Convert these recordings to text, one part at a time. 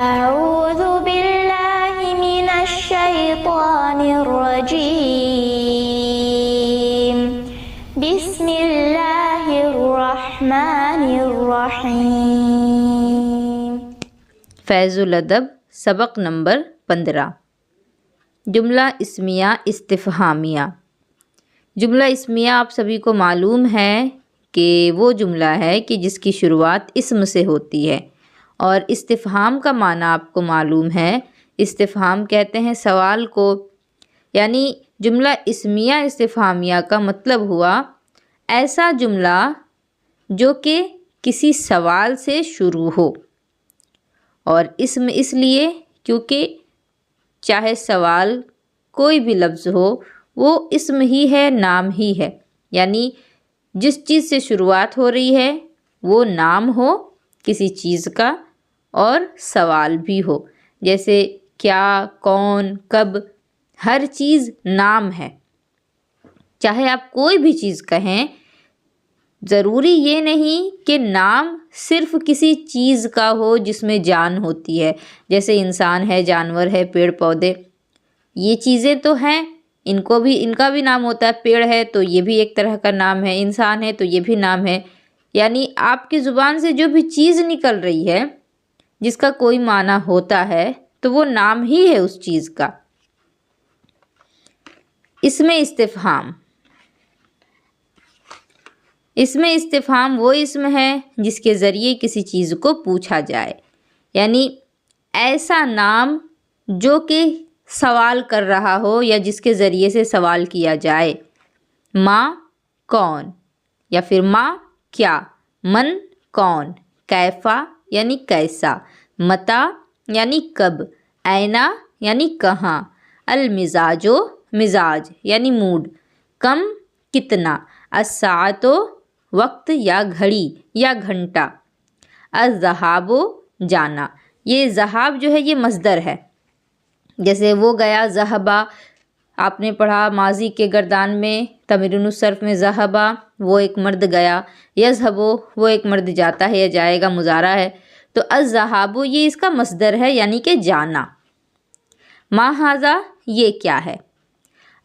أعوذ بالله من الشيطان الرجيم بسم الله الرحمن الرحیم۔ فیض الادب سبق نمبر 15۔ جملہ اسمیہ استفہامیہ۔ جملہ اسمیہ آپ سبھی کو معلوم ہے کہ وہ جملہ ہے کہ جس کی شروعات اسم سے ہوتی ہے، اور استفہام کا معنی آپ کو معلوم ہے۔ استفہام کہتے ہیں سوال کو، یعنی جملہ اسمیہ استفہامیہ کا مطلب ہوا ایسا جملہ جو کہ کسی سوال سے شروع ہو، اور اسم اس لیے کیونکہ چاہے سوال کوئی بھی لفظ ہو وہ اسم ہی ہے، نام ہی ہے، یعنی جس چیز سے شروعات ہو رہی ہے وہ نام ہو کسی چیز کا اور سوال بھی ہو، جیسے کیا، کون، کب، ہر چیز نام ہے۔ چاہے آپ کوئی بھی چیز کہیں، ضروری یہ نہیں کہ نام صرف کسی چیز کا ہو جس میں جان ہوتی ہے، جیسے انسان ہے، جانور ہے، پیڑ پودے، یہ چیزیں تو ہیں، ان کا بھی نام ہوتا ہے۔ پیڑ ہے تو یہ بھی ایک طرح کا نام ہے، انسان ہے تو یہ بھی نام ہے، یعنی آپ کی زبان سے جو بھی چیز نکل رہی ہے جس کا کوئی معنی ہوتا ہے تو وہ نام ہی ہے اس چیز کا۔ اسم استفہام۔ اسم استفہام وہ اسم ہے جس کے ذریعے کسی چیز کو پوچھا جائے، یعنی ایسا نام جو کہ سوال کر رہا ہو یا جس کے ذریعے سے سوال کیا جائے۔ ماں کون، یا پھر ماں کیا، من کون، کیفا یعنی کیسا، متا یعنی کب، اینا یعنی کہاں، المزاجو مزاج یعنی موڈ، کم کتنا، الساعتو وقت یا گھڑی یا گھنٹہ، الذہابو جانا۔ یہ ذہاب جو ہے یہ مصدر ہے، جیسے وہ گیا ذہبا، آپ نے پڑھا ماضی کے گردان میں تمرین الصرف میں ذہبا وہ ایک مرد گیا، یذہبو وہ ایک مرد جاتا ہے یا جائے گا، مضارع ہے، تو الذہابو یہ اس کا مصدر ہے یعنی کہ جانا۔ ما ھذا یہ کیا ہے،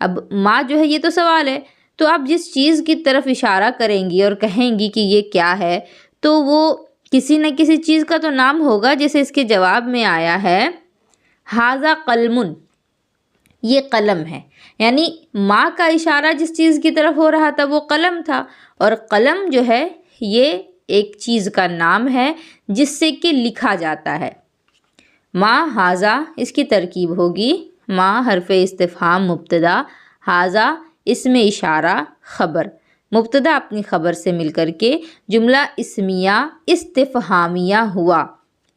اب ما جو ہے یہ تو سوال ہے، تو آپ جس چیز کی طرف اشارہ کریں گی اور کہیں گی کہ یہ کیا ہے تو وہ کسی نہ کسی چیز کا تو نام ہوگا، جیسے اس کے جواب میں آیا ہے ھذا قلم، یہ قلم ہے، یعنی ماں کا اشارہ جس چیز کی طرف ہو رہا تھا وہ قلم تھا، اور قلم جو ہے یہ ایک چیز کا نام ہے جس سے کہ لکھا جاتا ہے۔ ما ھذا اس کی ترکیب ہوگی ما حرف استفہام مبتدا، ھذا اسم اشارہ خبر، مبتدا اپنی خبر سے مل کر کے جملہ اسمیہ استفہامیہ ہوا۔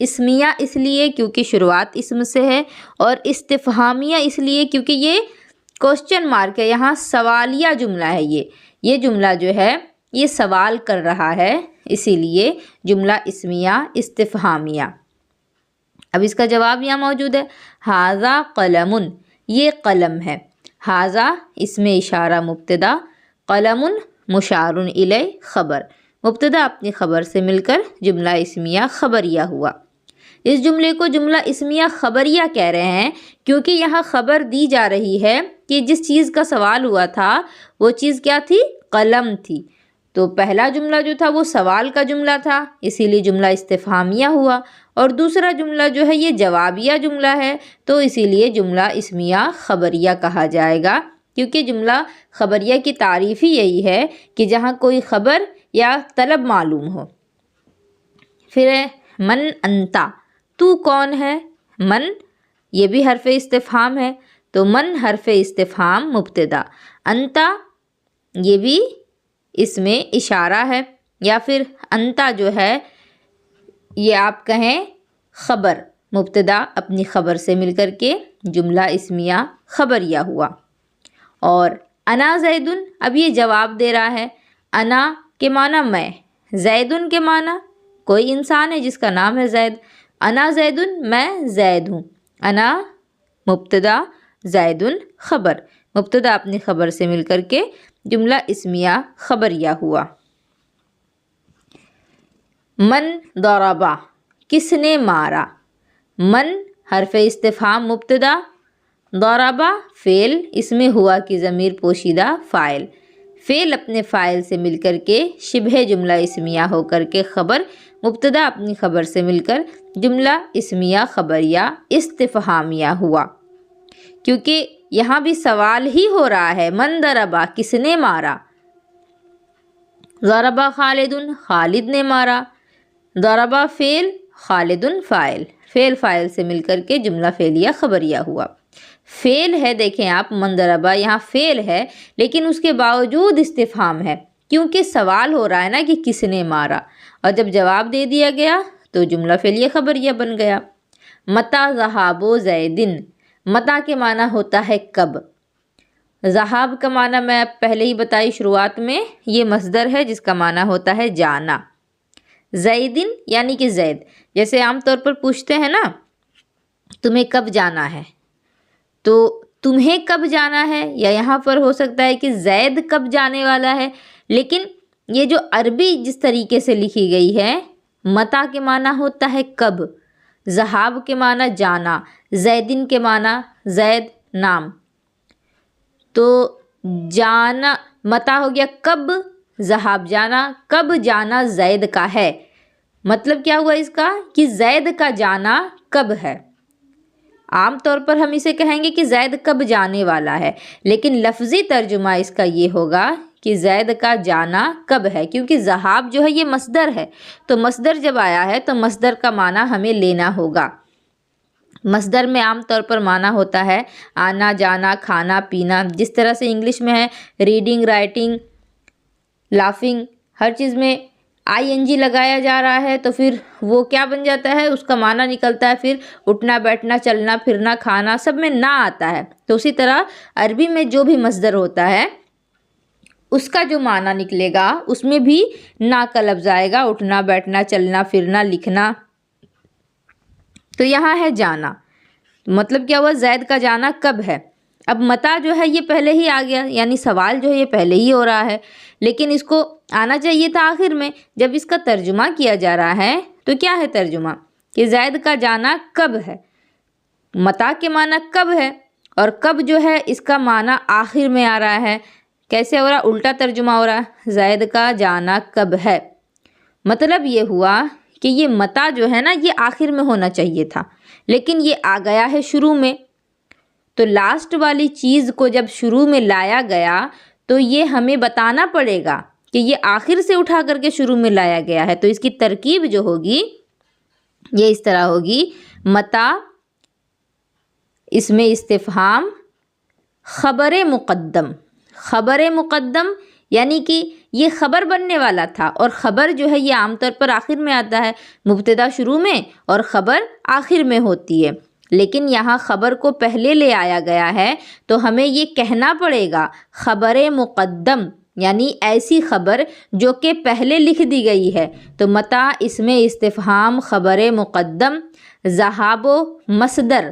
اسمیہ اس لیے کیونکہ شروعات اسم سے ہے، اور استفہامیہ اس لیے کیونکہ یہ کوسچن مارک ہے، یہاں سوالیہ جملہ ہے، یہ جملہ جو ہے یہ سوال کر رہا ہے، اسی لیے جملہ اسمیہ استفہامیہ۔ اب اس کا جواب یہاں موجود ہے، ھذا قلم، یہ قلم ہے، ھذا اسم اشارہ مبتدا، قلم مشار الیہ خبر، مبتدا اپنی خبر سے مل کر جملہ اسمیہ خبریہ ہوا۔ اس جملے کو جملہ اسمیہ خبریہ کہہ رہے ہیں کیونکہ یہاں خبر دی جا رہی ہے کہ جس چیز کا سوال ہوا تھا وہ چیز کیا تھی، قلم تھی، تو پہلا جملہ جو تھا وہ سوال کا جملہ تھا، اسی لیے جملہ استفہامیہ ہوا، اور دوسرا جملہ جو ہے یہ جوابیہ جملہ ہے، تو اسی لیے جملہ اسمیہ خبریہ کہا جائے گا، کیونکہ جملہ خبریہ کی تعریف ہی یہی ہے کہ جہاں کوئی خبر یا طلب معلوم ہو۔ پھر من انتا، تو کون ہے، من یہ بھی حرف استفہام ہے، تو من حرف استفہام مبتدا، انتا یہ بھی اس میں اشارہ ہے، یا پھر انتا جو ہے یہ آپ کہیں خبر، مبتدا اپنی خبر سے مل کر کے جملہ اسمیہ خبریہ ہوا۔ اور انا زیدن، اب یہ جواب دے رہا ہے، انا کے معنی میں، زیدن کے معنی کوئی انسان ہے جس کا نام ہے زید، انا زیدن میں زید ہوں، انا مبتدا زیدن خبر، مبتدا اپنی خبر سے مل کر کے جملہ اسمیہ خبریہ ہوا۔ من ضربا، کس نے مارا، من حرف استفہام مبتدا، ضربہ فعل، اس میں ہوا کی ضمیر پوشیدہ فاعل، فعل اپنے فاعل سے مل کر کے شبہ جملہ اسمیہ ہو کر کے خبر، مبتدا اپنی خبر سے مل کر جملہ اسمیہ خبریہ استفہامیہ ہوا، کیونکہ یہاں بھی سوال ہی ہو رہا ہے، من ضربہ کس نے مارا، ضربہ خالد خالد نے مارا، ضربہ فعل خالد فاعل، فعل فاعل سے مل کر کے جملہ فعلیہ خبریہ ہوا۔ فعل ہے، دیکھیں آپ، من ضربہ یہاں فعل ہے لیکن اس کے باوجود استفہام ہے، کیونکہ سوال ہو رہا ہے نا کہ کس نے مارا، اور جب جواب دے دیا گیا تو جملہ فعلیہ خبریہ بن گیا۔ متی ذہاب زیدن، متی کے معنی ہوتا ہے کب، ذہاب کا معنی میں پہلے ہی بتائی شروعات میں، یہ مصدر ہے جس کا معنی ہوتا ہے جانا، زیدن یعنی کہ زید، جیسے عام طور پر پوچھتے ہیں نا تمہیں کب جانا ہے، تو تمہیں کب جانا ہے، یا یہاں پر ہو سکتا ہے کہ زید کب جانے والا ہے، لیکن یہ جو عربی جس طریقے سے لکھی گئی ہے، متی کے معنی ہوتا ہے کب، ذہاب کے معنی جانا، زیدن کے معنی زید نام، تو جانا متی ہو گیا کب، ذہاب جانا، کب جانا زید کا ہے، مطلب کیا ہوا اس کا کہ زید کا جانا کب ہے۔ عام طور پر ہم اسے کہیں گے کہ زید کب جانے والا ہے، لیکن لفظی ترجمہ اس کا یہ ہوگا کہ زید کا جانا کب ہے، کیونکہ ذہاب جو ہے یہ مصدر ہے، تو مصدر جب آیا ہے تو مصدر کا معنی ہمیں لینا ہوگا۔ مصدر میں عام طور پر معنی ہوتا ہے آنا جانا کھانا پینا، جس طرح سے انگلش میں ہے ریڈنگ رائٹنگ لافنگ، ہر چیز میں آئی این جی لگایا جا رہا ہے تو پھر وہ کیا بن جاتا ہے، اس کا معنی نکلتا ہے پھر اٹھنا بیٹھنا چلنا پھرنا کھانا، سب میں نہ آتا ہے، تو اسی طرح عربی میں جو بھی مصدر ہوتا ہے اس کا جو معنی نکلے گا اس میں بھی نا کا لفظ آئے گا، اٹھنا بیٹھنا چلنا پھرنا لکھنا۔ تو یہاں ہے جانا، مطلب کیا ہوا زید کا جانا کب ہے۔ اب متی جو ہے یہ پہلے ہی آ گیا، یعنی سوال جو ہے یہ پہلے ہی ہو رہا ہے، لیکن اس کو آنا چاہیے تھا آخر میں۔ جب اس کا ترجمہ کیا جا رہا ہے تو کیا ہے ترجمہ کہ زید کا جانا کب ہے، متی کے معنی کب ہے، اور کب جو ہے اس کا معنی آخر میں آ رہا ہے، کیسے ہو رہا، الٹا ترجمہ ہو رہا ہے، زید کا جانا کب ہے، مطلب یہ ہوا کہ یہ متی جو ہے نا یہ آخر میں ہونا چاہیے تھا، لیکن یہ آ گیا ہے شروع میں، تو لاسٹ والی چیز کو جب شروع میں لایا گیا تو یہ ہمیں بتانا پڑے گا کہ یہ آخر سے اٹھا کر کے شروع میں لایا گیا ہے، تو اس کی ترکیب جو ہوگی یہ اس طرح ہوگی، متی اس میں استفہام خبر مقدم، خبر مقدم یعنی کہ یہ خبر بننے والا تھا، اور خبر جو ہے یہ عام طور پر آخر میں آتا ہے، مبتدا شروع میں اور خبر آخر میں ہوتی ہے، لیکن یہاں خبر کو پہلے لے آیا گیا ہے تو ہمیں یہ کہنا پڑے گا خبر مقدم، یعنی ایسی خبر جو کہ پہلے لکھ دی گئی ہے، تو متی اس میں استفہام خبر مقدم، ذہاب و مصدر،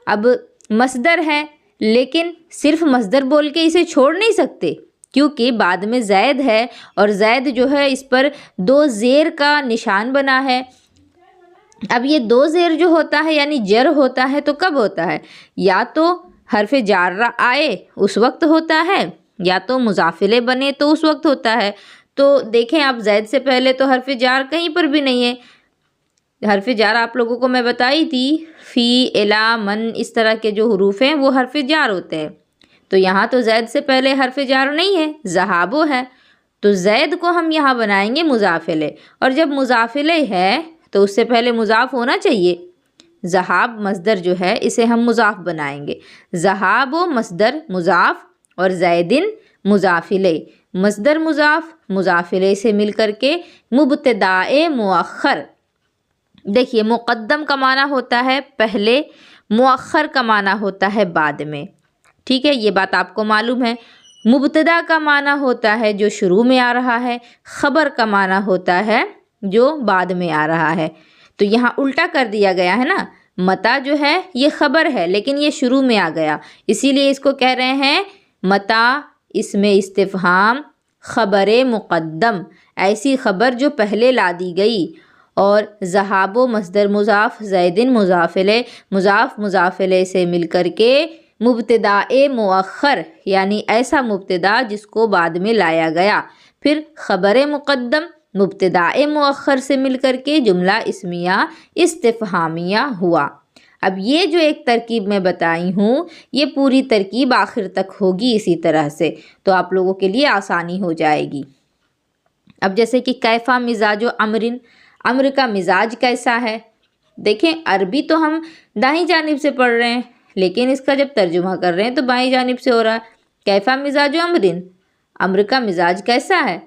اب مصدر ہے لیکن صرف مصدر بول کے اسے چھوڑ نہیں سکتے، کیونکہ بعد میں زید ہے، اور زید جو ہے اس پر دو زیر کا نشان بنا ہے۔ اب یہ دو زیر جو ہوتا ہے یعنی جر ہوتا ہے تو کب ہوتا ہے، یا تو حرف جارہ آئے اس وقت ہوتا ہے، یا تو مضافلے بنے تو اس وقت ہوتا ہے۔ تو دیکھیں آپ زید سے پہلے تو حرف جار کہیں پر بھی نہیں ہے، حرف جار آپ لوگوں کو میں بتائی تھی فی الا من اس طرح کے جو حروف ہیں وہ حرف جار ہوتے ہیں، تو یہاں تو زید سے پہلے حرف جار نہیں ہے، ذہابو ہے، تو زید کو ہم یہاں بنائیں گے مضافلے، اور جب مضافلے ہے تو اس سے پہلے مضاف ہونا چاہیے، ذہاب مصدر جو ہے اسے ہم مضاف بنائیں گے، ذہاب و مصدر مضاف اور زیدن مضافلے، مصدر مضاف مضافلے سے مل کر کے مبتدائے مؤخر۔ دیکھیے مقدم کا معنی ہوتا ہے پہلے، مؤخر کا معنی ہوتا ہے بعد میں، ٹھیک ہے، یہ بات آپ کو معلوم ہے۔ مبتدا کا معنی ہوتا ہے جو شروع میں آ رہا ہے، خبر کا معنی ہوتا ہے جو بعد میں آ رہا ہے، تو یہاں الٹا کر دیا گیا ہے نا، متی جو ہے یہ خبر ہے لیکن یہ شروع میں آ گیا، اسی لیے اس کو کہہ رہے ہیں متی اس میں استفہام خبر مقدم، ایسی خبر جو پہلے لا دی گئی، اور ذہاب و مصدر مضاف، زیدن مضاف الیہ، مضاف الیہ سے مل کر کے مبتدا مؤخر یعنی ایسا مبتدا جس کو بعد میں لایا گیا، پھر خبر مقدم مبتدا مؤخر سے مل کر کے جملہ اسمیہ استفہامیہ ہوا۔ اب یہ جو ایک ترکیب میں بتائی ہوں یہ پوری ترکیب آخر تک ہوگی اسی طرح سے، تو آپ لوگوں کے لیے آسانی ہو جائے گی۔ اب جیسے کہ کیفا مزاج و امر کا مزاج کیسا ہے؟ دیکھیں عربی تو ہم دائیں جانب سے پڑھ رہے ہیں، لیکن اس کا جب ترجمہ کر رہے ہیں تو بائیں جانب سے ہو رہا ہے۔ کیفا مزاج و امر کا مزاج کیسا ہے؟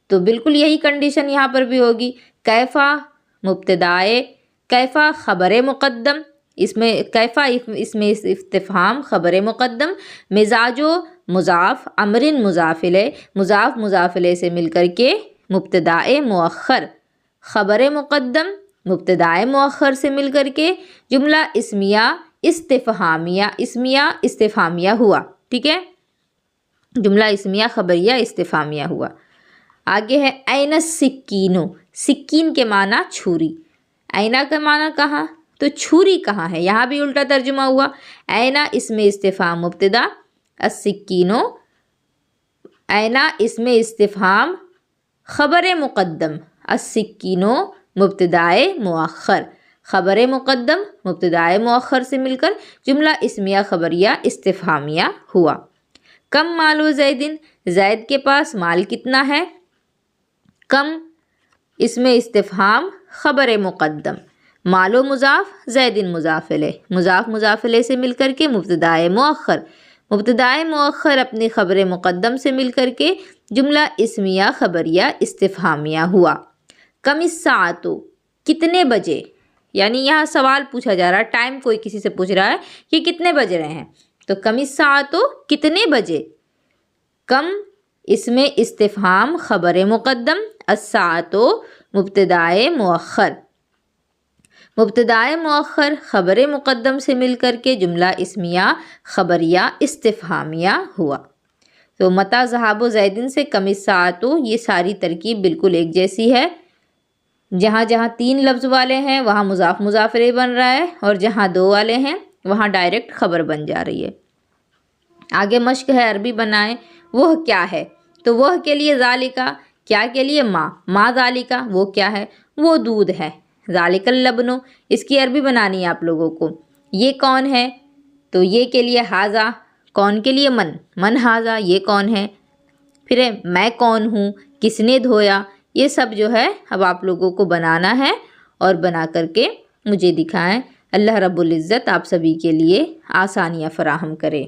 تو بالکل یہی کنڈیشن یہاں پر بھی ہوگی۔ کیفا مبتدائے، کیفا خبر مقدم، اس میں کیفا اس میں استفہام خبر مقدم، مزاج و مضاف، امر مضاف الیہ، مضاف الیہ سے مل کر کے مبتدا مؤخر، خبر مقدم مبتدا مؤخر سے مل کر کے جملہ اسمیہ استفہامیہ ہوا۔ ٹھیک ہے، جملہ اسمیہ خبریہ استفہامیہ ہوا۔ آگے ہے این السکین، سکین کے معنی چھری، اینا کا معنی کہاں تو چھری کہاں ہے، یہاں بھی الٹا ترجمہ ہوا۔ اینا اسم استفہام مبتدا، السکین اینا اسم استفہام خبر مقدم، السکین مبتدائے مؤخر، خبر مقدم مبتدائے مؤخر سے مل کر جملہ اسمیہ خبریہ استفہامیہ ہوا۔ کم مال و زیدن، زید کے پاس مال کتنا ہے؟ کم اسم استفہام خبر مقدم، مال و مضاف، زیدن مضاف الیہ، مضاف الیہ سے مل کر کے مبتدائے مؤخر اپنی خبر مقدم سے مل کر کے جملہ اسمیہ خبریہ استفہامیہ ہوا۔ کم الساعۃ، کتنے بجے، یعنی یہاں سوال پوچھا جا رہا ہے، ٹائم کوئی کسی سے پوچھ رہا ہے کہ کتنے بج رہے ہیں، تو کم الساعۃ کتنے بجے، کم اسم استفہام خبر مقدم، الساعۃ مبتدائے مؤخر خبر مقدم سے مل کر کے جملہ اسمیہ خبریہ استفہامیہ ہوا۔ تو متی ذہاب و زیدن سے کم الساعۃ، یہ ساری ترکیب بالکل ایک جیسی ہے۔ جہاں جہاں 3 لفظ والے ہیں وہاں مضاف الیہ بن رہا ہے، اور جہاں 2 والے ہیں وہاں ڈائریکٹ خبر بن جا رہی ہے۔ آگے مشق ہے عربی بنائیں، وہ کیا ہے، تو وہ کے لیے ذالکا، کیا کے لیے ما ذالکا، وہ کیا ہے، وہ دودھ ہے، ذالک اللبن، اس کی عربی بنانی ہے آپ لوگوں کو۔ یہ کون ہے، تو یہ کے لیے ہاذا، کون کے لیے من ہاذا، یہ کون ہے، پھر میں کون ہوں، کس نے دھویا، یہ سب جو ہے اب آپ لوگوں کو بنانا ہے اور بنا کر کے مجھے دکھائیں۔ اللہ رب العزت آپ سبھی کے لیے آسانیاں فراہم کرے۔